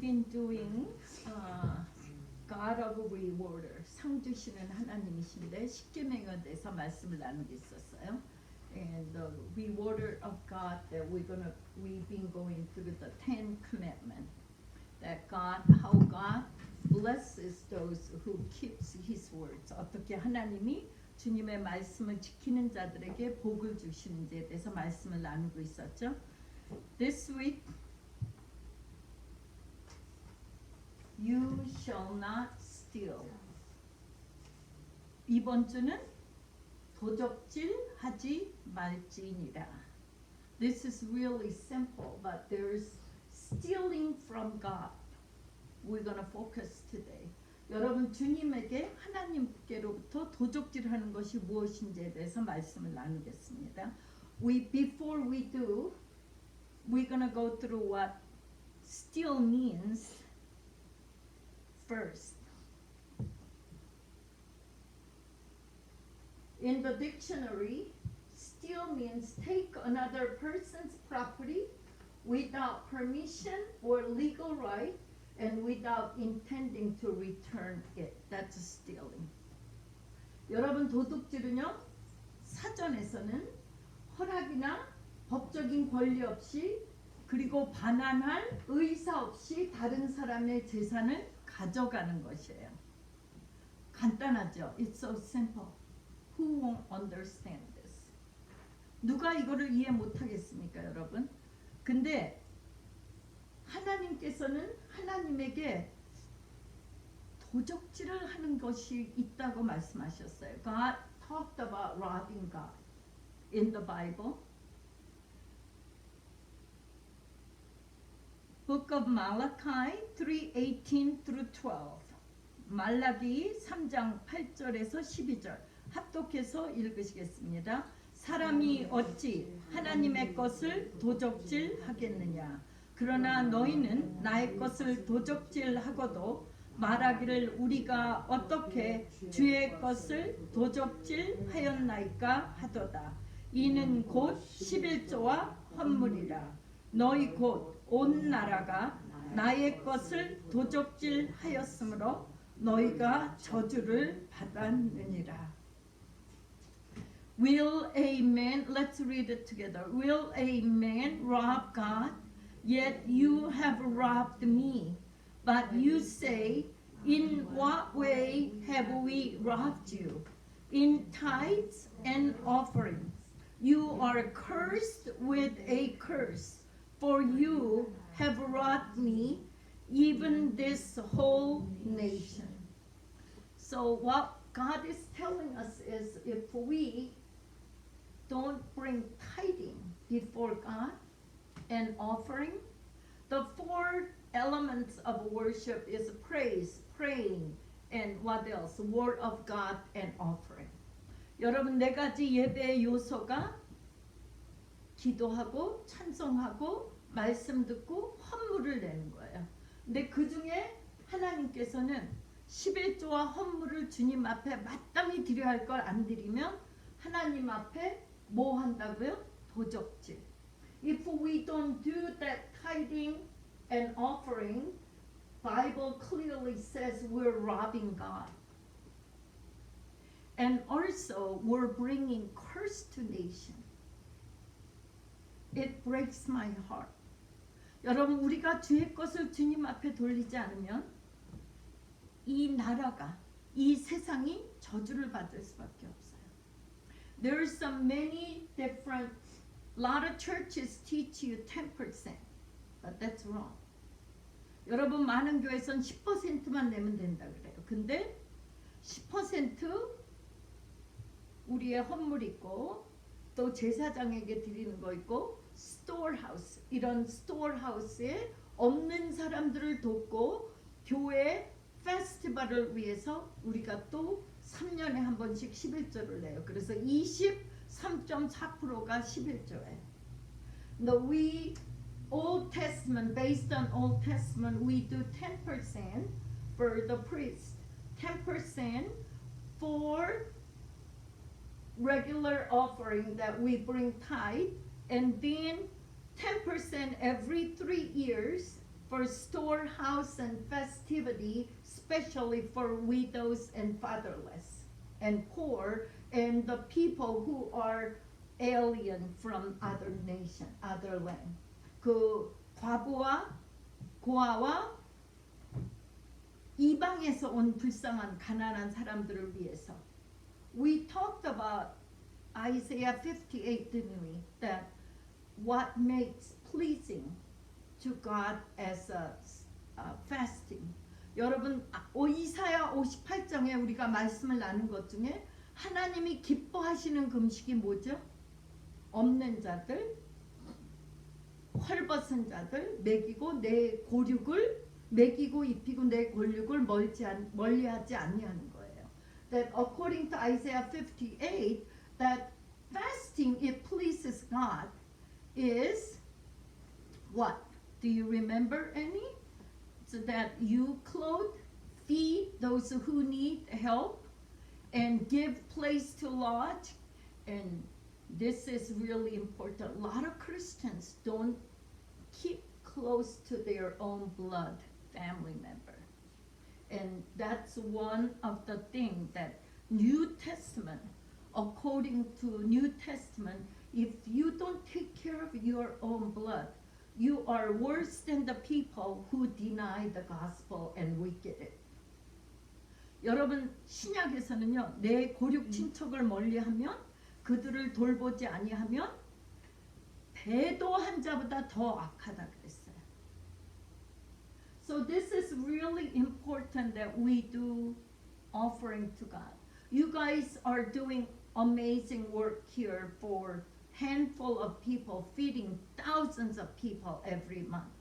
been doing God of Rewarder, 상 주시는 하나님이신데 십계명에 대해서 말씀을 나누고 있었어요. And the rewarder of God that we've been going through the Ten Commandments. That God, how God blesses those who keeps His words. 어떻게 하나님이 주님의 말씀을 지키는 자들에게 복을 주시는지에 대해서 말씀을 나누고 있었죠. This week, you shall not steal. 이번 주는 도적질하지 말지니라. This is really simple, but there's stealing from God. We're gonna focus today. 여러분 주님에게 하나님께로부터 도적질하는 것이 무엇인지에 대해서 말씀을 나누겠습니다. Before we do, we're gonna go through what steal means first. In the dictionary, steal means take another person's property without permission or legal right and without intending to return it. That's stealing. 여러분 도둑질은요, 사전에서는 허락이나 법적인 권리 없이 그리고 반환할 의사 없이 다른 사람의 재산을 가져가는 것이에요. 간단하죠? It's so simple. Who won't understand this? 누가 이거를 이해 못하겠습니까, 여러분? 근데 하나님께서는 하나님에게 도적질을 하는 것이 있다고 말씀하셨어요. God talked about robbing God in the Bible. Book of Malachi 3:18 through 12. 말라기 3장 8절에서 12절. 합독해서 읽으시겠습니다. 사람이 어찌 하나님의 것을 도적질하겠느냐. 그러나 너희는 나의 것을 도적질하고도 말하기를 우리가 어떻게 주의 것을 도적질하였나이까 하도다. 이는 곧 11조와 헌물이라. 너희 곧 온 나라가 나의 것을 도적질하였으므로 너희가 저주를 받았느니라. Will a man, let's read it together. Will a man rob God? Yet you have robbed me. But you say, in what way have we robbed you? In tithes and offerings. You are cursed with a curse, for you have robbed me, even this whole nation. So what God is telling us is if we don't bring tithing before God and offering, the four elements of worship is praise, praying, and what else? Word of God and offering. 여러분 네 가지 예배의 요소가 기도하고 찬송하고 말씀 듣고 헌물을 내는 거예요. 근데 그 중에 하나님께서는 11조와 헌물을 주님 앞에 마땅히 드려야 할 걸 안 드리면 하나님 앞에 뭐 한다고요? 도적질. If we don't do that tithing and offering, Bible clearly says we're robbing God. And also we're bringing curse to nation. It breaks my heart. 여러분 우리가 주의 것을 주님 앞에 돌리지 않으면 이 나라가 이 세상이 저주를 받을 수밖에 없어요. There are so many different, lot of churches teach you 10%, but that's wrong. 여러분 많은 교회에선 10%만 내면 된다 그래요. 근데 10% 우리의 헌물 있고 또 제사장에게 드리는 거 있고 스토어하우스, 이런 스토어하우스에 없는 사람들을 돕고 교회 페스티벌을 위해서 우리가 또 3년에 한 번씩 11조를 내요. 그래서 23.4%가 11조예요. No, we Old Testament, based on Old Testament, we do 10% for the priest, 10% for regular offering that we bring tithe, and then 10% every 3 years for storehouse and festivity, especially for widows and fatherless and poor and the people who are alien from other nation, other land. 그 과부와 고아와 이방에서 온 불쌍한 가난한 사람들을 위해서. We talked about Isaiah 58, didn't we? That what makes pleasing to God as a fasting. 여러분 이사야 58장에 우리가 말씀을 나눈 것 중에 하나님이 기뻐하시는 금식이 뭐죠? 없는 자들, 헐벗은 자들 먹이고 내 고륙을 먹이고 입히고 내 골육을 멀리하지 아니하는 거예요. That according to Isaiah 58, that fasting, it pleases God, is what? Do you remember any? So that you clothe, feed those who need help, and give place to lodge. And this is really important. A lot of Christians don't keep close to their own blood family member. And that's one of the things that New Testament, according to New Testament, if you don't take care of your own blood, you are worse than the people who deny the gospel and wicked it. 여러분 신약에서는요, 내 고륙 친척을 멀리하면 그들을 돌보지 아니하면 배도한 자보다 더 악하다 그랬어요. So this is really important that we do offering to God. You guys are doing amazing work here for handful of people, feeding thousands of people every month.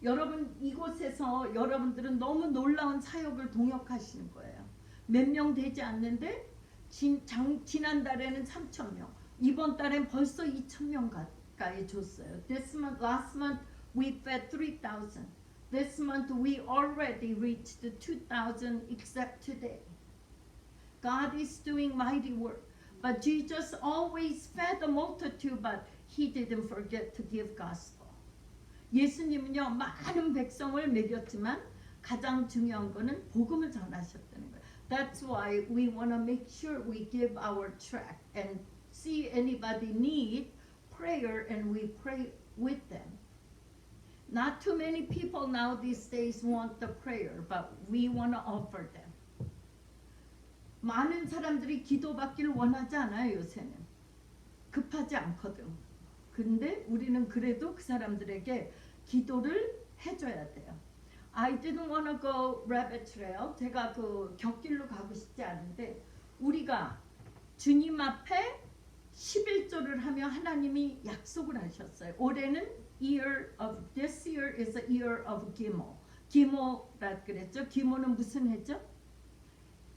여러분 이곳에서 여러분들은 너무 놀라운 사역을 동역하시는 거예요. 몇 명 되지 않는데 지난달에는 3,000명, 이번 달엔 벌써 2,000명 가까이 줬어요. This month, last month we fed 3,000. This month we already reached 2,000 except today. God is doing mighty work. But Jesus always fed the multitude, but he didn't forget to give gospel. 예수님은요, 많은 백성을 먹였지만 가장 중요한 거는 복음을 전하셨다는 거예요. That's why we want to make sure we give our tract and see anybody need prayer and we pray with them. Not too many people now these days want the prayer, but we want to offer them. 많은 사람들이 기도받기를 원하지 않아요, 요새는. 급하지 않거든. 근데 우리는 그래도 그 사람들에게 기도를 해줘야 돼요. I didn't want to go rabbit trail. 제가 그 곁길로 가고 싶지 않은데 우리가 주님 앞에 11조를 하며 하나님이 약속을 하셨어요. 올해는 this year is a year of 기모. 기모라 그랬죠. 기모는 무슨 해죠?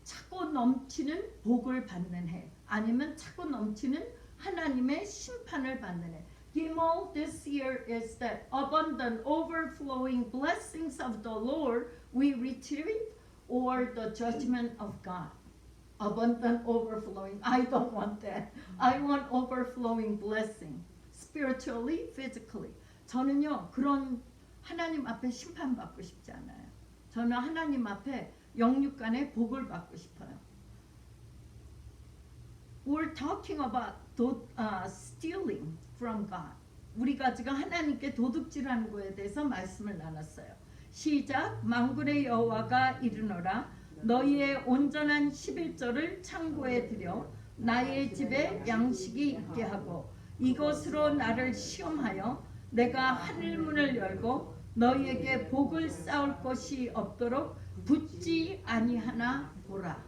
차고 넘치는 복을 받는 해, 아니면 차고 넘치는 하나님의 심판을 받는 해. Gimel this year is that abundant, overflowing blessings of the Lord we retrieve, or the judgment of God. Abundant, overflowing. I don't want that. I want overflowing blessing, spiritually, physically. 저는요 그런 하나님 앞에 심판받고 싶지 않아요. 저는 하나님 앞에 영육간의 복을 받고 싶어요. We're talking about stealing from God. 우리가 지금 하나님께 도둑질하는 거에 대해서 말씀을 나눴어요. 시작. 만군의 여호와가 이르노라 너희의 온전한 11조를 창고에 들여 나의 집에 양식이 있게 하고 이것으로 나를 시험하여 내가 하늘문을 열고 너희에게 복을 쌓을 것이 없도록 붙지 아니하나 보라.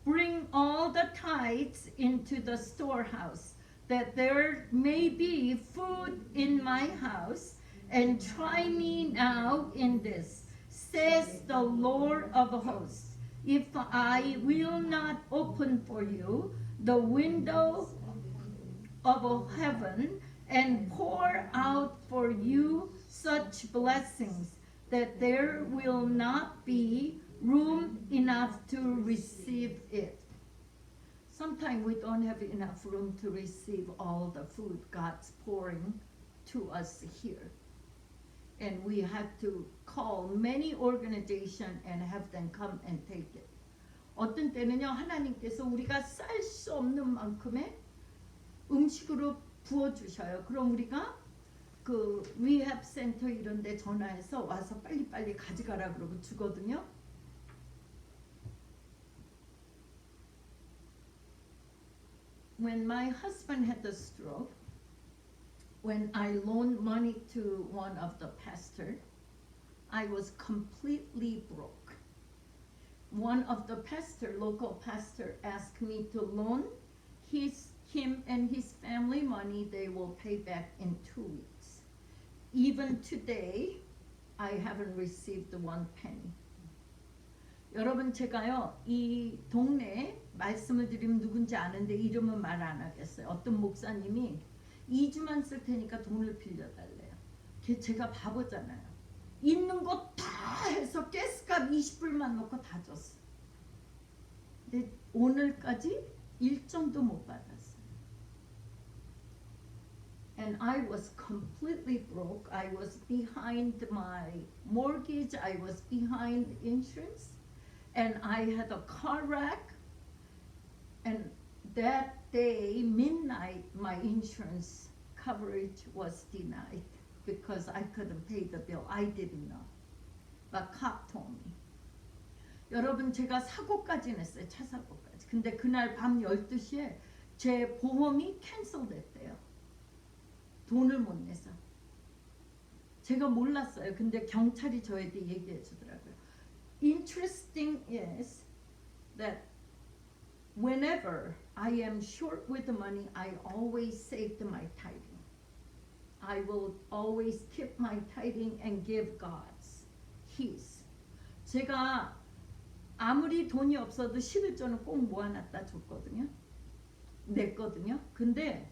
Bring all the tithes into the storehouse, that there may be food in my house, and try me now in this, says the Lord of hosts, if I will not open for you the window of heaven and pour out for you such blessings that there will not be room enough to receive it. Sometimes we don't have enough room to receive all the food God's pouring to us here. and we had to call many organizations and have them come and take it. 어떤 때는요, 하나님께서 우리가 쌀 수 없는 만큼의 음식으로 부어주셔요. 그럼 우리가 그 리헵 센터 이런 데 전화해서 와서 빨리빨리 가져가라 그러고 주거든요. When my husband had the stroke, when I loaned money to one of the pastors, I was completely broke. One of the local pastor asked me to loan him and his family money. They will pay back in 2 weeks. Even today, I haven't received 1 penny. 여러분, 제가요, 이 동네에 말씀을 드리면 누군지 아는데 이름은 말 안 하겠어요. 어떤 목사님이 2주만 쓸 테니까 돈을 빌려달래요. 제가 바보잖아요. 있는 거 다 해서 가스값 20불만 넣고 다 줬어. 근데 오늘까지 일정도 못 받았어요. And I was completely broke. I was behind my mortgage. I was behind insurance. And I had a car wreck. And that day, midnight, my insurance coverage was denied because I couldn't pay the bill. I didn't know. But cop told me. 여러분, 제가 사고까지 냈어요. 차 사고까지. 근데 그날 밤 12시에 제 보험이 캔슬 됐대요. 돈을 못 내서. 제가 몰랐어요. 근데 경찰이 저에게 얘기해 주더라고요. Interesting is that whenever I am short with the money, I always saved my tithing. I will always keep my tithing and give God's His. 제가 아무리 돈이 없어도 11조는 꼭 모아놨다 줬거든요. 냈거든요. 근데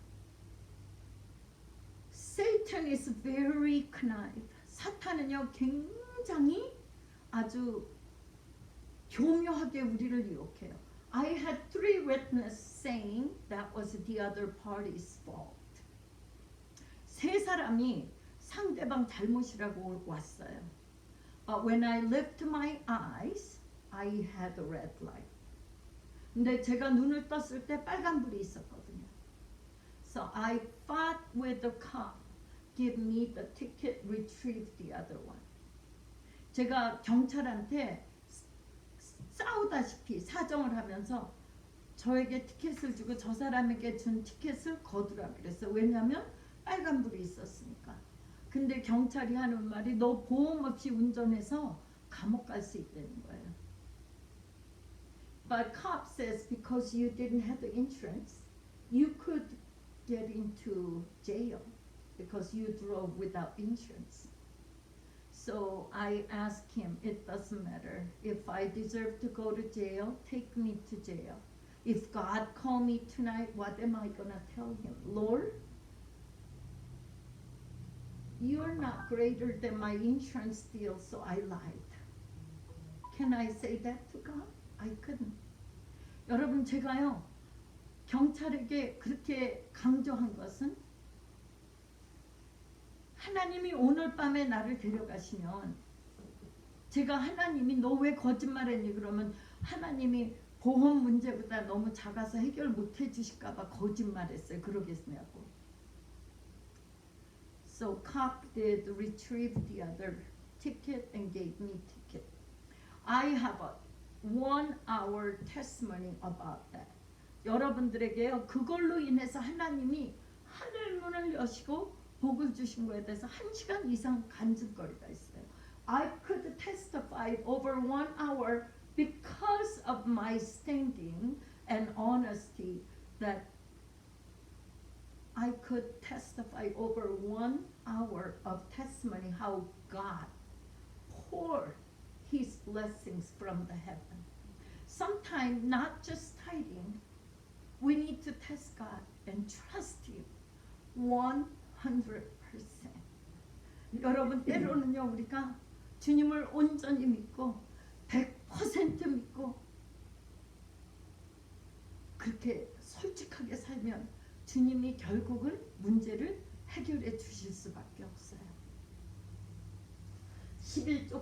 Satan is very conniving. 사탄은요, 굉장히 아주 교묘하게 우리를 유혹해요. I had 3 witnesses saying that was the other party's fault. 3사람이 상대방 잘못이라고 왔어요. But when I lifted my eyes, I had a red light. 근데 제가 눈을 떴을 때 빨간불이 있었거든요. So I fought with the cop. Give me the ticket, retrieve the other one. 제가 경찰한테 싸우다시피 사정을 하면서 저에게 티켓을 주고 저 사람에게 준 티켓을 거두라 그랬어요. 왜냐하면 빨간불이 있었으니까. 근데 경찰이 하는 말이 너 보험 없이 운전해서 감옥 갈 수 있다는 거예요. But cop says because you didn't have the insurance, you could get into jail because you drove without insurance. So I asked him, it doesn't matter. If I deserve to go to jail, take me to jail. If God called me tonight, what am I going to tell him? Lord, you're not greater than my insurance deal, so I lied. Can I say that to God? I couldn't. 여러분, 제가요, 경찰에게 그렇게 강조한 것은 하나님이 오늘 밤에 나를 데려가시면 제가 하나님이 너 왜 거짓말했니? 그러면 하나님이 보험 문제보다 너무 작아서 해결 못 해주실까 봐 거짓말했어요. 그러겠냐고. So cop did retrieve the other ticket and gave me ticket. I have a 1-hour testimony about that. 여러분들에게요, 그걸로 인해서 하나님이 하늘 문을 여시고 복을 주신 거에 대해서 1시간 이상 간증거리가 있어요. I could testify over 1 hour because of my standing and honesty that I could testify over 1 hour of testimony how God poured His blessings from the heaven. Sometimes not just tithing, we need to test God and trust Him 100%. 여러분, 때로는요, 우리가 주님을 온전히 믿고 100% 믿고 그렇게 솔직하게 살면 주님이 결국은 문제를 해결해 주실 수밖에 없어요.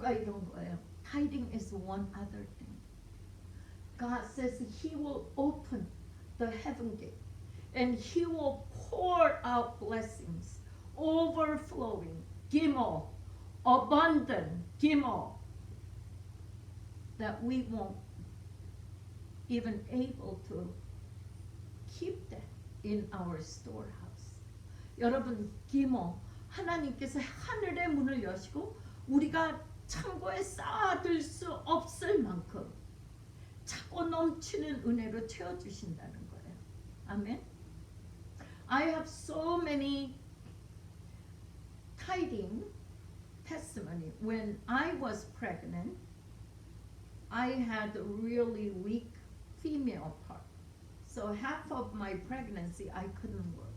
기도가 이런 거예요. Tithing is one other thing. God says He will open the heaven gate and He will pour out blessings, overflowing, gimel, abundant, gimel, that we won't even able to keep that in our storehouse. 여러분, 기모, 하나님께서 하늘의 문을 여시고 우리가 창고에 쌓아둘 수 없을 만큼 차고 넘치는 은혜로 채워주신다는 거예요. 아멘. I have so many tithing testimony. When I was pregnant, I had a really weak female part. So half of my pregnancy I couldn't work.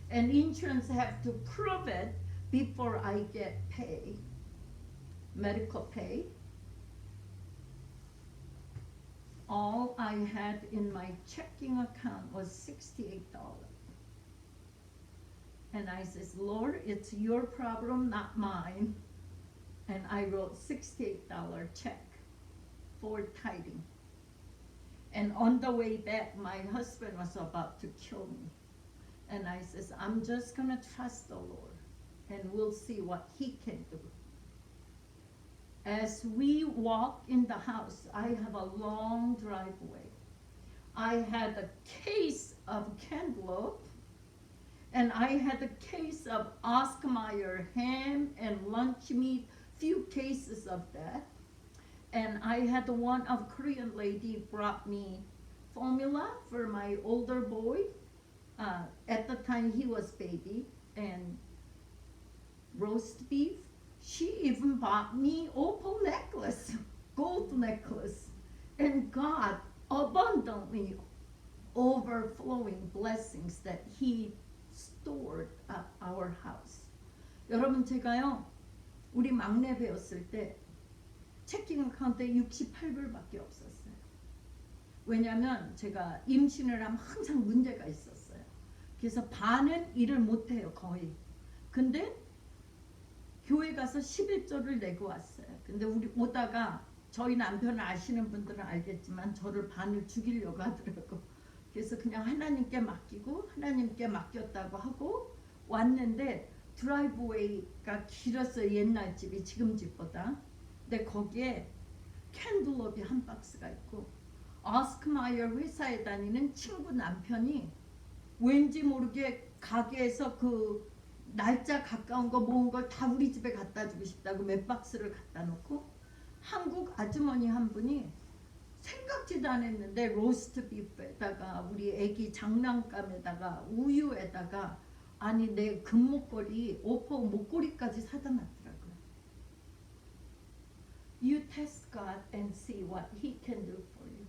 And insurance have to prove it before I get pay, medical pay. All I had in my checking account was $68. And I says, Lord, it's your problem, not mine. And I wrote $68 check for tithing. And on the way back, my husband was about to kill me. And I says, I'm just going to trust the Lord, and we'll see what He can do. As we walk in the house, I have a long driveway. I had a case of cantaloupe, and I had a case of Oscar Mayer ham and lunch meat, few cases of that. And I had one of Korean lady brought me formula for my older boy. At the time he was baby, and roast beef. She even bought me opal necklace, gold necklace, and God abundantly overflowing blessings that He stored at our house. 여러분, 제가요 우리 막내 배웠을 때 체킹 어카운트에 68불밖에 없었어요. 왜냐하면 제가 임신을 하면 항상 문제가 있었어요. 그래서 반은 일을 못해요, 거의. 근데 교회 가서 11조를 내고 왔어요. 근데 우리 오다가 저희 남편을 아시는 분들은 알겠지만 저를 반을 죽이려고 하더라고. 그래서 그냥 하나님께 맡기고 하나님께 맡겼다고 하고 왔는데 드라이브웨이가 길었어요. 옛날 집이 지금 집보다. 근데 거기에 캔들롭이 한 박스가 있고 오스크마이어 회사에 다니는 친구 남편이 왠지 모르게 가게에서 그 날짜 가까운 거 모은 걸 다 우리 집에 갖다 주고 싶다고 몇 박스를 갖다 놓고 한국 아주머니 한 분이 생각지도 않았는데 로스트 비프에다가 우리 애기 장난감에다가 우유에다가 아니 내 금목걸이 오퍼 목걸이까지 사다 놨더라고요. You test God and see what He can do for you.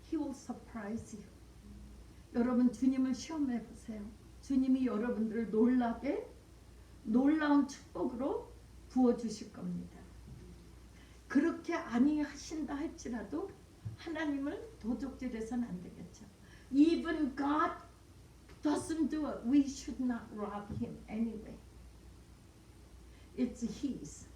He will surprise you. 여러분 주님을 시험해 보세요. 주님이 여러분들을 놀라게 놀라운 축복으로 부어주실 겁니다. 그렇게 아니하신다 할지라도 하나님을 도적질해서는 안 되겠죠. Even God doesn't do it. We should not rob Him anyway. It's His.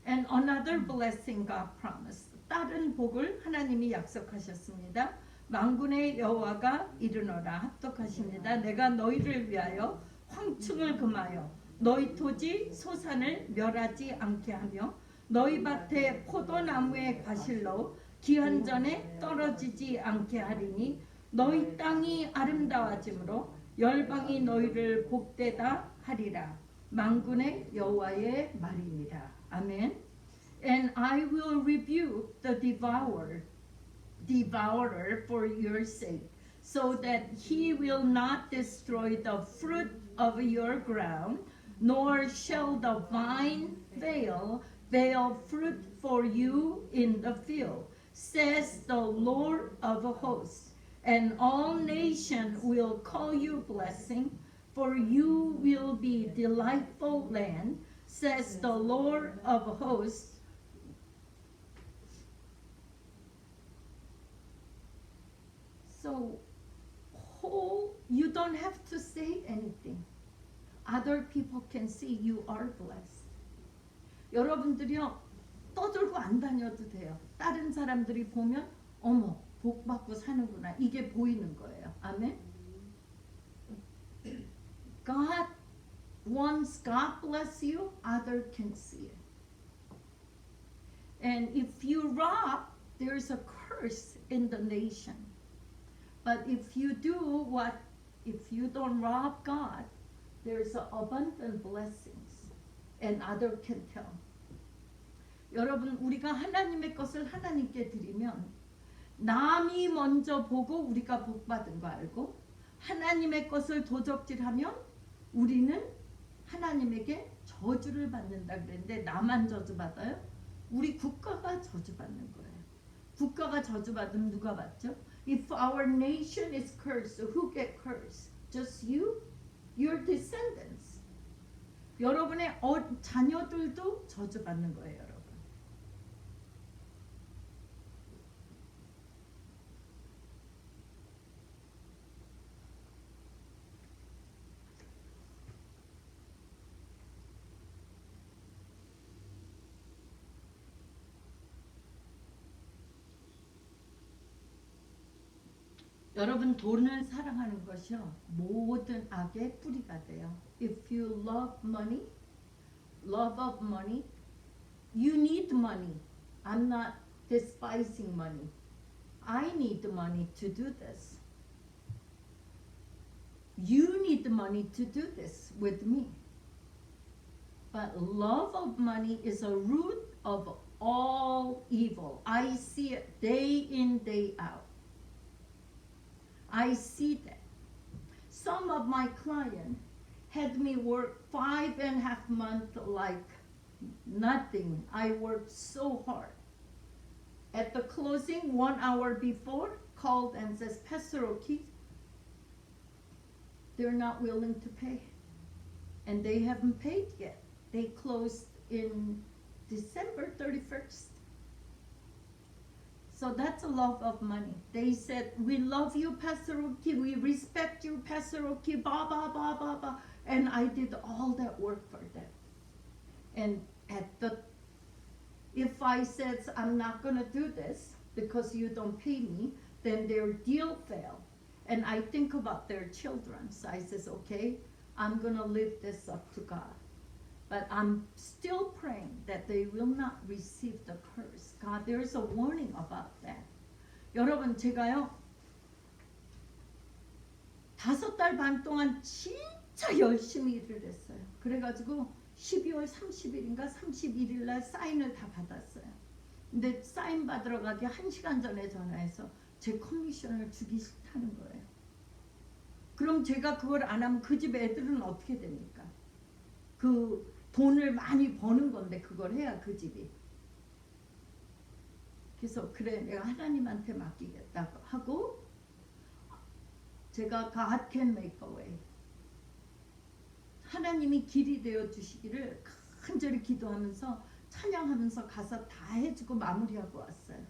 And another blessing God promised. 다른 복을 하나님이 약속하셨습니다. 만군의 여호와가 이르노라 합독하십니다. 내가 너희를 위하여 황충을 금하여 너희 토지 소산을 멸하지 않게 하며 너희 밭에 포도나무의 과실로 기한전에 떨어지지 않게 하리니 너희 땅이 아름다워짐으로 열방이 너희를 복되다 하리라. 만군의 여호와의 말이니라. 아멘. And I will rebuke the devourer for your sake, so that he will not destroy the fruit of your ground, nor shall the vine bear fruit for you in the field, says the Lord of hosts. And all nations will call you blessing, for you will be delightful land, says the Lord of hosts. So, you don't have to say anything. other people can see you are blessed. 여러분들이요 떠들고 안 다녀도 돼요. 다른 사람들이 보면 어머 복 받고 사는구나 이게 보이는 거예요. 아멘. God once God bless you, other can see it. And if you rob, there's a curse in the nation. But if you don't rob God, there's abundant blessings, and other can tell. 여러분, 우리가 하나님의 것을 하나님께 드리면 남이 먼저 보고 우리가 복 받은 거 알고 하나님의 것을 도적질하면 우리는 하나님에게 저주를 받는다 그랬는데 나만 저주받아요? 우리 국가가 저주받는 거예요. 국가가 저주받으면 누가 받죠? If our nation is cursed, who get cursed? Just you? Your descendants. 여러분의 자녀들도 저주받는 거예요, 여러분. 여러분 돈을 사랑하는 것이요 모든 악의 뿌리가 돼요. If you love money, love of money, you need money. I'm not despising money. I need money to do this. You need money to do this with me. But love of money is a root of all evil. I see it day in, day out. I see that. Some of my clients had me work 5.5 months like nothing. I worked so hard. At the closing, 1 hour before, called and says, Pastor O'Keefe, they're not willing to pay. And they haven't paid yet. They closed in December 31st. So that's a love of money. They said, we love you, Pastor O'Keefe. We respect you, Pastor O'Keefe, blah, blah, blah, blah, blah. And I did all that work for them. And if I said, I'm not going to do this because you don't pay me, then their deal failed. And I think about their children. So I says, okay, I'm going to leave this up to God. But I'm still praying that they will not receive the curse. God, there's a warning about that. 여러분, 제가요, 5달 반 동안 진짜 열심히 일을 했어요. 그래가지고 12월 30일인가 31일 날 사인을 다 받았어요. 근데 사인 받으러 가기 1시간 전에 전화해서 제 커미션을 주기 싫다는 거예요. 그럼 제가 그걸 안 하면 그 집 애들은 어떻게 됩니까? 그 돈을 많이 버는 건데 그걸 해야 그 집이. 그래서 그래 내가 하나님한테 맡기겠다고 하고 제가 God can make a way. 하나님이 길이 되어 주시기를 간절히 기도하면서 찬양하면서 가서 다 해주고 마무리하고 왔어요.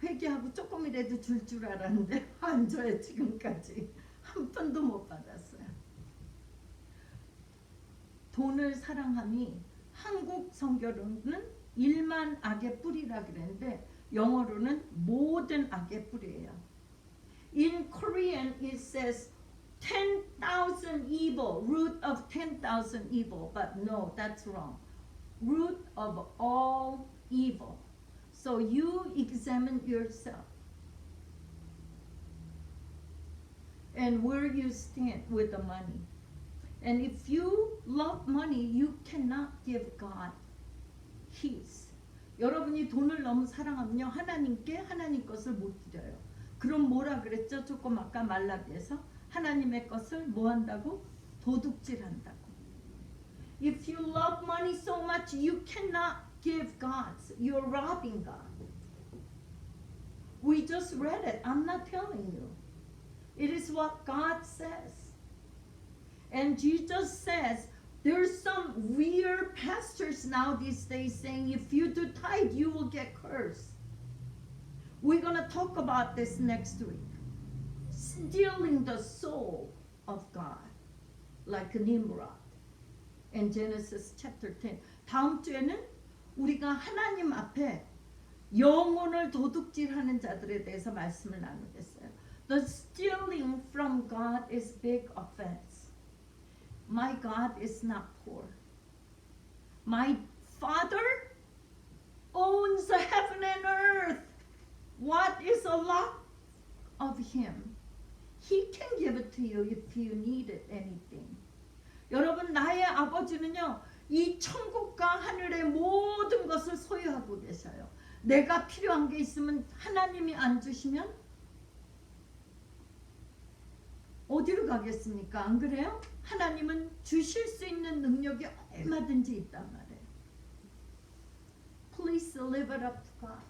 회개하고 조금이라도 줄 알았는데 안 줘요. 지금까지 한 푼도 못 받았어요. 돈을 사랑함이 한국 성경으로는 일만 악의 뿌리라 그랬는데 영어로는 모든 악의 뿌리예요. In Korean it says 10,000 evil, root of 10,000 evil, but no, that's wrong. Root of all evil. So you examine yourself and where you stand with the money. And if you love money, you cannot give God His. 여러분이 돈을 너무 사랑하면요 하나님께 하나님 것을 못 드려요. 그럼 뭐라 그랬죠? 조금 아까 말라기에서 하나님의 것을 뭐 한다고? 도둑질한다고. If you love money so much, you cannot give God's. You're robbing God. We just read it. I'm not telling you. It is what God says. And Jesus says, there's some weird pastors now these days saying if you do tithe, you will get cursed. We're going to talk about this next week. Stealing the soul of God. like Nimrod. In Genesis chapter 10. 다음 주에는 우리가 하나님 앞에 영혼을 도둑질하는 자들에 대해서 말씀을 나누겠어요. The stealing from God is big offense. My God is not poor. My Father owns the heaven and earth. What is a lot of Him? He can give it to you if you needed anything. 여러분, 나의 아버지는요, 이 천국과 하늘의 모든 것을 소유하고 계셔요. 내가 필요한 게 있으면 하나님이 안 주시면 어디로 가겠습니까? 안 그래요? 하나님은 주실 수 있는 능력이 얼마든지 있단 말이에요. Please live it up to God.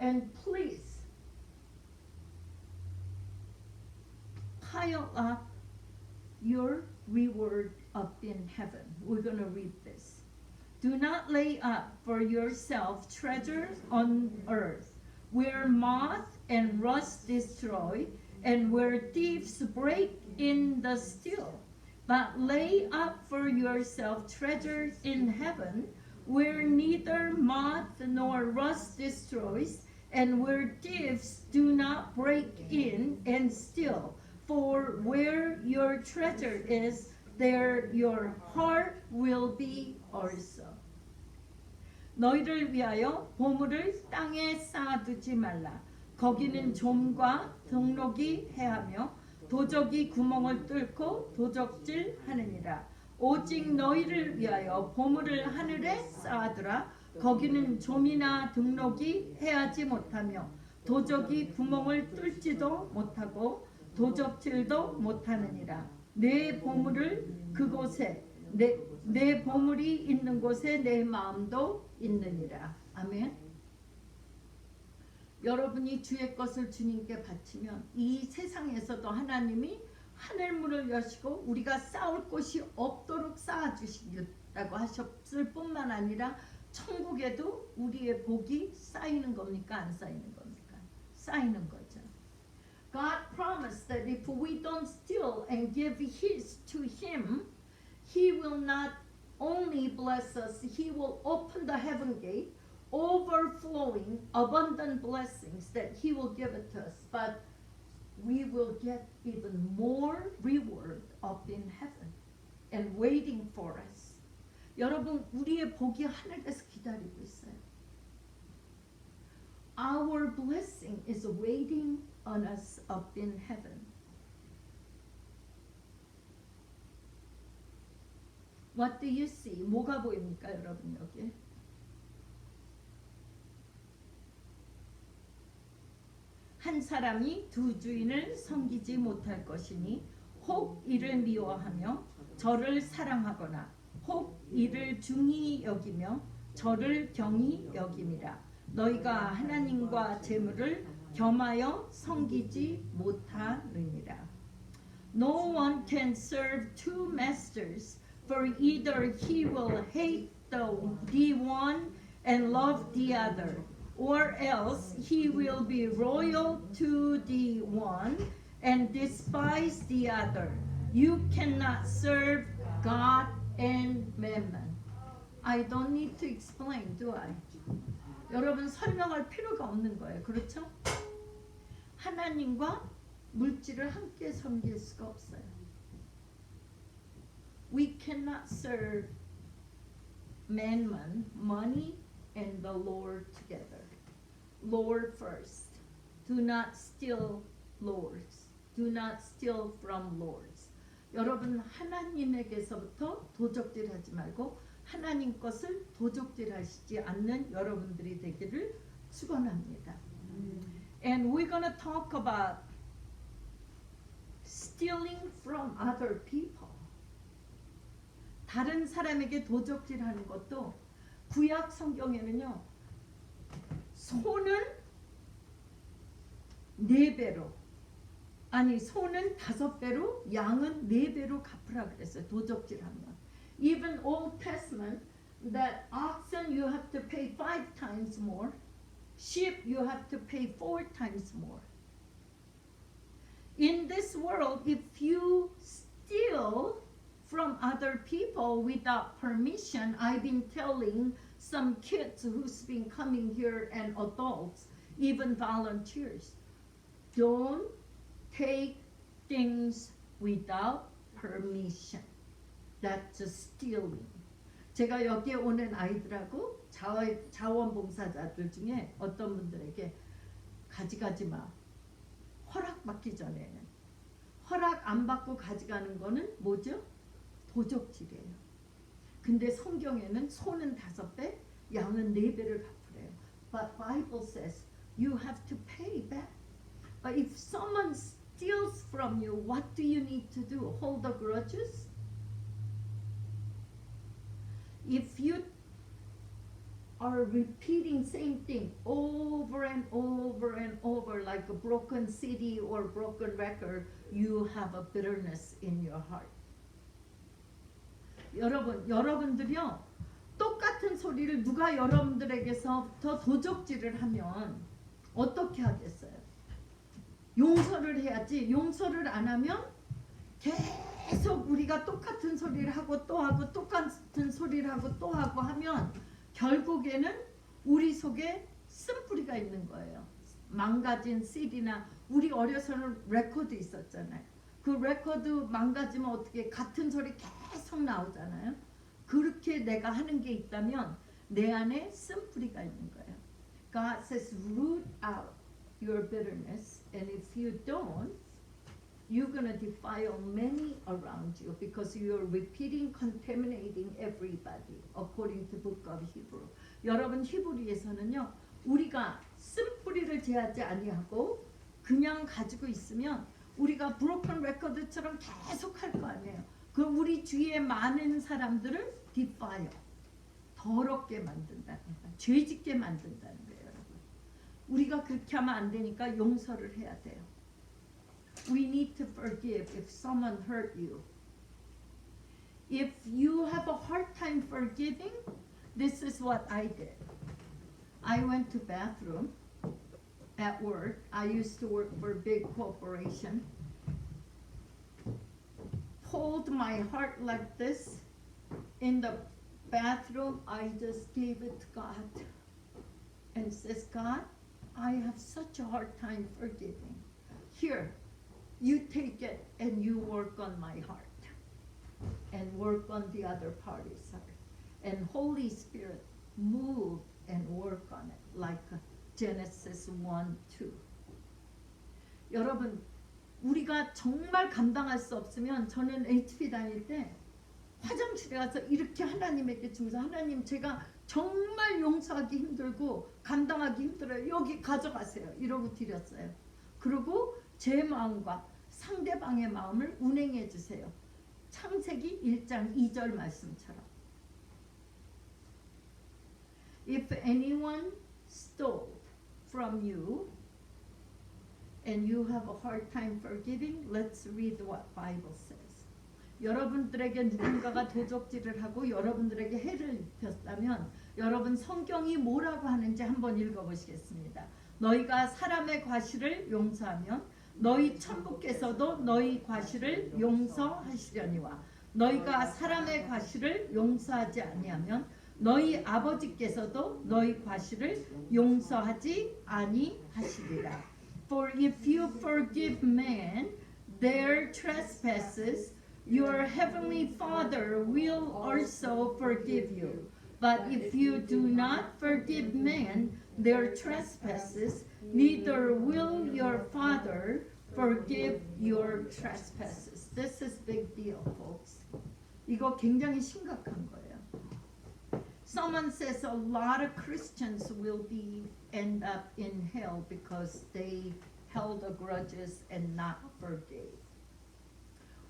And please pile up your reward up in heaven. We're going to read this. Do not lay up for yourself treasures on earth, where moth and rust destroy, and where thieves break in the steal. But lay up for yourself treasures in heaven, where neither moth nor rust destroys, and where thieves do not break in and steal. For where your treasure is, there your heart will be also. 너희를 위하여 보물을 땅에 쌓아두지 말라. 거기는 좀과 등록이 해하며 도적이 구멍을 뚫고 도적질 하느니라. 오직 너희를 위하여 보물을 하늘에 쌓아두라. 거기는 좀이나 등록이 해하지 못하며 도적이 구멍을 뚫지도 못하고 도적질도 못하느니라. 내 보물을 그곳에 내 보물이 있는 곳에 내 마음도 있느니라. 아멘. 여러분이 주의 것을 주님께 바치면 이 세상에서도 하나님이 하늘문을 여시고 우리가 쌓을 곳이 없도록 쌓아주시겠다고 하셨을 뿐만 아니라 천국에도 우리의 복이 쌓이는 겁니까? 안 쌓이는 겁니까? 쌓이는 거죠. God promised that if we don't steal and give His to Him, He will not only bless us, He will open the heaven gate, overflowing abundant blessings that He will give it to us. But we will get even more reward up in heaven and waiting for us. 여러분, 우리의 복이 하늘에서 기다리고 있어요. Our blessing is waiting on us up in heaven. What do you see? 뭐가 보입니까, 여러분 여기? 한 사람이 두 주인을 섬기지 못할 것이니 혹 이를 미워하며 저를 사랑하거나 혹 이를 중히 여기며 저를 경히 여김이라. 너희가 하나님과 재물을 겸하여 섬기지 못하느니라. No one can serve two masters, for either he will hate the one and love the other, or else he will be loyal to the one and despise the other. You cannot serve God and mammon. I don't need to explain, do I? 여러분 설명할 필요가 없는 거예요. 그렇죠? 하나님과 물질을 함께 섬길 수가 없어요. We cannot serve mammon, money, and the Lord together. Lord first. Do not steal lords. Do not steal from lords. 여러분 하나님에게서부터 도적질하지 말고 하나님 것을 도적질하시지 않는 여러분들이 되기를 축원합니다. And we're going to talk about stealing from other people. 다른 사람에게 도적질하는 것도 구약 성경에는요. 소는 4배로 아니 소는 5배로 양은 4배로 갚으라 그랬어요. 도적질하면. Even Old Testament, that oxen you have to pay 5 times more, sheep you have to pay 4 times more. In this world, if you steal from other people without permission. I've been telling some kids who's been coming here and adults, even volunteers, don't take things without permission. That's stealing. 제가 여기에 오는 아이들하고 자원봉사자들 중에 어떤 분들에게 가져가지 마. 허락받기 전에는. 허락 안 받고 가져가는 거는 뭐죠? 도적질이에요. 근데 성경에는 소는 5배, 양은 4배를 갚으래요. But Bible says you have to pay back. But if someone steals from you, what do you need to do? Hold the grudges? If you are repeating same thing over and over and over like a broken CD or broken record, you have a bitterness in your heart. 여러분들이요, 똑같은 소리를 누가 여러분들에게서부터 도적질을 하면 어떻게 하겠어요? 용서를 해야지. 용서를 안 하면 계속 우리가 똑같은 소리를 하고 또 하고 똑같은 소리를 하고 또 하고 하면 결국에는 우리 속에 쓴뿌리가 있는 거예요. 망가진 CD나 우리 어려서는 레코드 있었잖아요. 그 레코드 망가지면 어떻게 같은 소리 계속 나오잖아요. 그렇게 내가 하는 게 있다면 내 안에 쓴뿌리가 있는 거예요. God says root out your bitterness, and if you don't, you're going to defile many around you because you're repeating, contaminating everybody according to the book of Hebrew. 여러분 히브리에서는요, 우리가 쓴뿌리를 제하지 아니하고 그냥 가지고 있으면 우리가 브로큰 레코드처럼 계속 할 거 아니에요. 그 우리 주위에 많은 사람들을 defile, 더럽게 만든다는 거예요. 죄짓게 만든다는 거예요, 여러분. 우리가 그렇게 하면 안 되니까 용서를 해야 돼요. We need to forgive if someone hurt you. If you have a hard time forgiving, this is what I did. I went to bathroom at work. I used to work for a big corporation. Hold my heart like this in the bathroom. I just gave it to God and says, God, I have such a hard time forgiving. Here, you take it and you work on my heart and work on the other party's heart. And Holy Spirit move and work on it like Genesis 1:2. 여러분, 우리가 정말 감당할 수 없으면 저는 HP 다닐 때 화장실에 가서 이렇게 하나님에게 주면서 하나님 제가 정말 용서하기 힘들고 감당하기 힘들어요. 여기 가져가세요. 이러고 드렸어요. 그리고 제 마음과 상대방의 마음을 운행해 주세요. 창세기 1장 2절 말씀처럼. If anyone stole from you and you have a hard time forgiving, let's read what Bible says. 여러분들에게 누군가가 도적질을 하고 여러분들에게 해를 입혔다면 여러분 성경이 뭐라고 하는지 한번 읽어보시겠습니다. 너희가 사람의 과실을 용서하면 너희 천부께서도 너희 과실을 용서하시려니와 너희가 사람의 과실을 용서하지 아니하면 너희 아버지께서도 너희 과실을 용서하지 아니하시리라. For if you forgive men their trespasses, your heavenly Father will also forgive you. But if you do not forgive men their trespasses, neither will your Father forgive your trespasses. This is big deal, folks. 이거 굉장히 심각한 거예요. Someone says a lot of Christians will end up in hell because they held grudges and not forgave.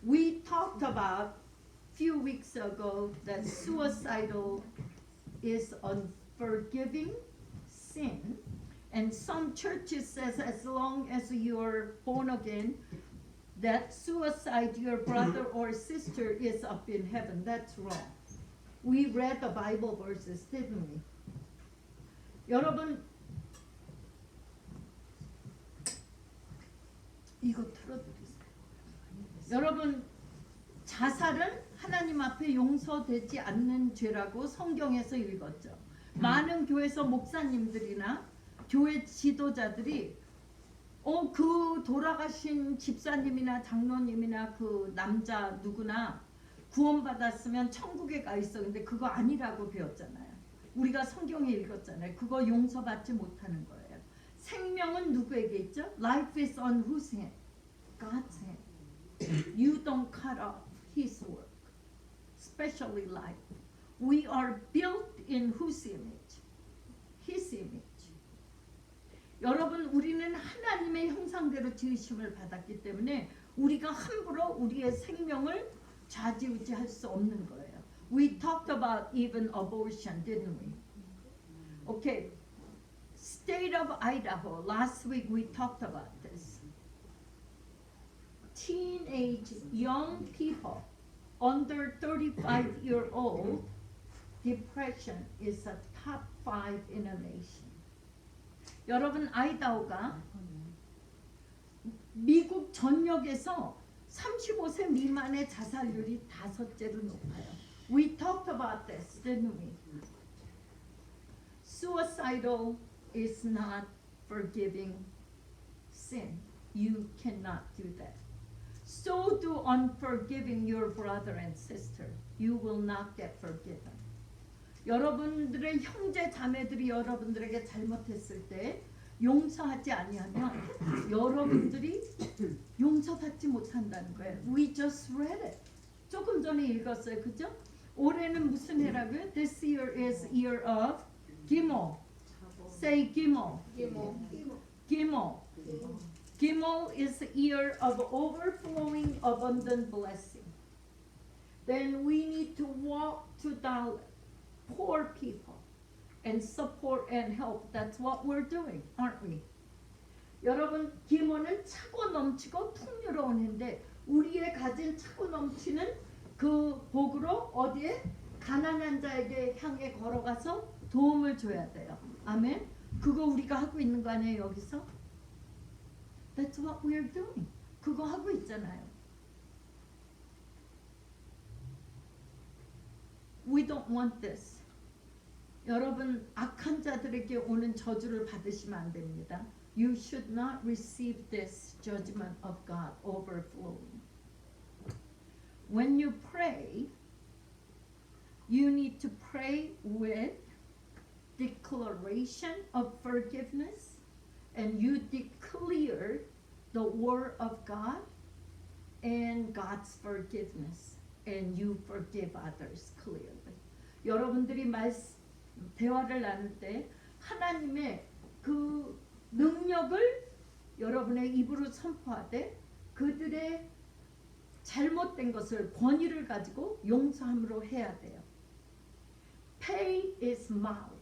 We talked about a few weeks ago that suicidal is unforgiving sin, and some churches says as long as you're born again, that suicide, your brother or sister is up in heaven. That's wrong. We read the Bible verses, didn't we? 여러분, 이거 틀어드리세요. 여러분, 자살은 하나님 앞에 용서되지 않는 죄라고 성경에서 읽었죠. 많은 교회에서 목사님들이나 교회 지도자들이 그 돌아가신 집사님이나 장로님이나 그 남자 누구나 구원받았으면 천국에 가 있어. 근데 그거 아니라고 배웠잖아요. 우리가 성경에 읽었잖아요. 그거 용서받지 못하는 거예요. 생명은 누구에게 있죠? Life is on whose hand? God's hand. You don't cut off His work. Especially life. We are built in whose image? His image. 여러분, 우리는 하나님의 형상대로 지으심을 받았기 때문에 우리가 함부로 우리의 생명을 좌지우지할 수 없는 거예요. We talked about even abortion, didn't we? Okay. State of Idaho. Last week we talked about this. Teenage young people under 35-year-old, depression is a top 5 in a nation. 여러분, 아이다호가 미국 전역에서 35세 미만의 자살률이 5째로 높아요. We talked about this, didn't we? Suicidal is not forgiving sin. You cannot do that. So do unforgiving your brother and sister. You will not get forgiven. 여러분들의 형제 자매들이 여러분들에게 잘못했을 때 용서하지 아니하면 여러분들이 용서받지 못한다는 거예요. We just read it. 조금 전에 읽었어요. 그죠? 올해는 무슨 해라고요? This year is year of Gimel. Say Gimel. Gimel. Gimel is the year of overflowing abundant blessing. Then we need to walk to the poor people and support and help. That's what we're doing, aren't we? 여러분, 기모는 차고 넘치고 풍요로운 해인데 우리의 가진 차고 넘치는 그 복으로 어디에? 가난한 자에게 향해 걸어가서 도움을 줘야 돼요. 아멘. 그거 우리가 하고 있는 거 아니에요, 여기서? That's what we're doing. 그거 하고 있잖아요. We don't want this. 여러분, 악한 자들에게 오는 저주를 받으시면 안 됩니다. You should not receive this judgment of God overflowing. When you pray, you need to pray with declaration of forgiveness, and you declare the word of God and God's forgiveness, and you forgive others clearly. 여러분들이 대화를 나눌 때 하나님의 그 능력을 여러분의 입으로 선포하되 그들의 잘못된 것을 권위를 가지고 용서함으로 해야 돼요. Pay is mouth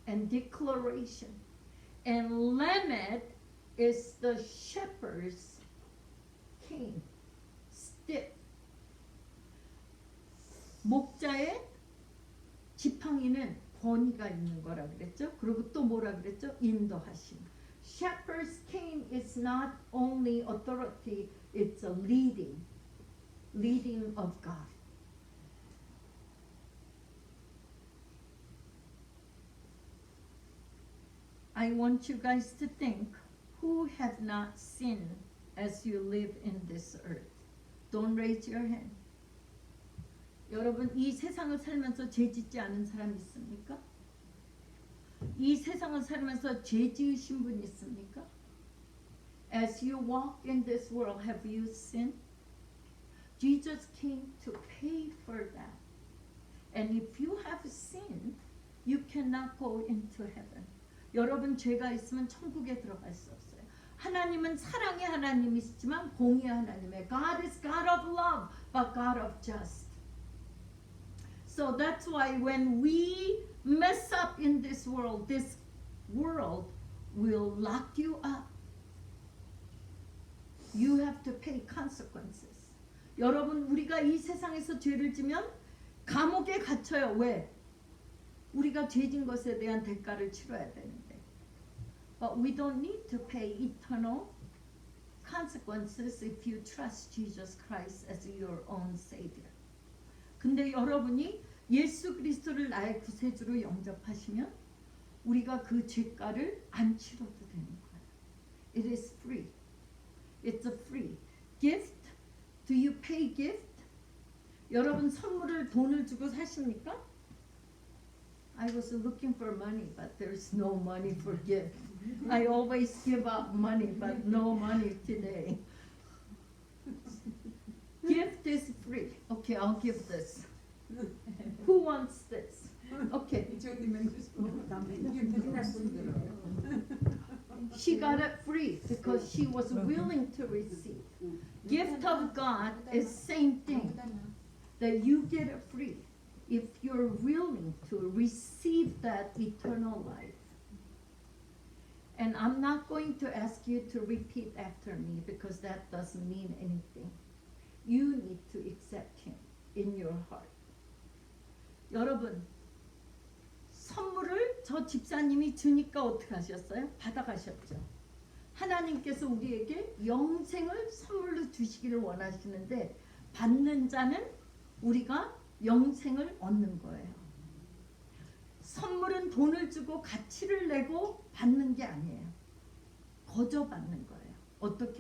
and declaration, and Lamed is the shepherd's cane, stick. 목자의 지팡이는 권위가 있는 거라 그랬죠. 그리고 또 뭐라 그랬죠? 인도하심. Shepherd's cane is not only authority, it's a leading of God. I want you guys to think, who have not sinned as you live in this earth? Don't raise your hand. 여러분, 이 세상을 살면서 죄 짓지 않은 사람 있습니까? 이 세상을 살면서 죄 지으신 분 있습니까? As you walk in this world, have you sinned? Jesus came to pay for that. And if you have sinned, you cannot go into heaven. 여러분, 죄가 있으면 천국에 들어갈 수 없어요. 하나님은 사랑의 하나님이시지만 공의의 하나님이에요. God is God of love, but God of justice. So that's why when we mess up in this world will lock you up. You have to pay consequences. 여러분, 우리가 이 세상에서 죄를 지면 감옥에 갇혀요. 왜? 우리가 죄진 것에 대한 대가를 치러야 되는데. But we don't need to pay eternal consequences. consequences if you trust Jesus Christ as your own Savior. 근데 여러분이 예수 그리스도를 나의 구세주로 영접하시면 우리가 그 죄가를 안 치러도 되는 거예요. It is free. It's a free gift. Do you pay gift? 여러분 선물을 돈을 주고 사십니까? I was looking for money, but there's no money for gift. I always give out money, but no money today. Gift is free. Okay, I'll give this. Who wants this? Okay. She got it free because she was willing to receive. Gift of God is same thing. That you get it free if you're willing to receive that eternal life. And I'm not going to ask you to repeat after me because that doesn't mean anything. You need to accept Him in your heart. 여러분, 선물을 저 집사님이 주니까 어떻게 하셨어요? 받아가셨죠. 하나님께서 우리에게 영생을 선물로 주시기를 원하시는데 받는 자는 우리가 영생을 얻는 거예요. 선물은 돈을 주고 가치를 내고 받는 게 아니에요. 거저 받는 거예요. 어떻게?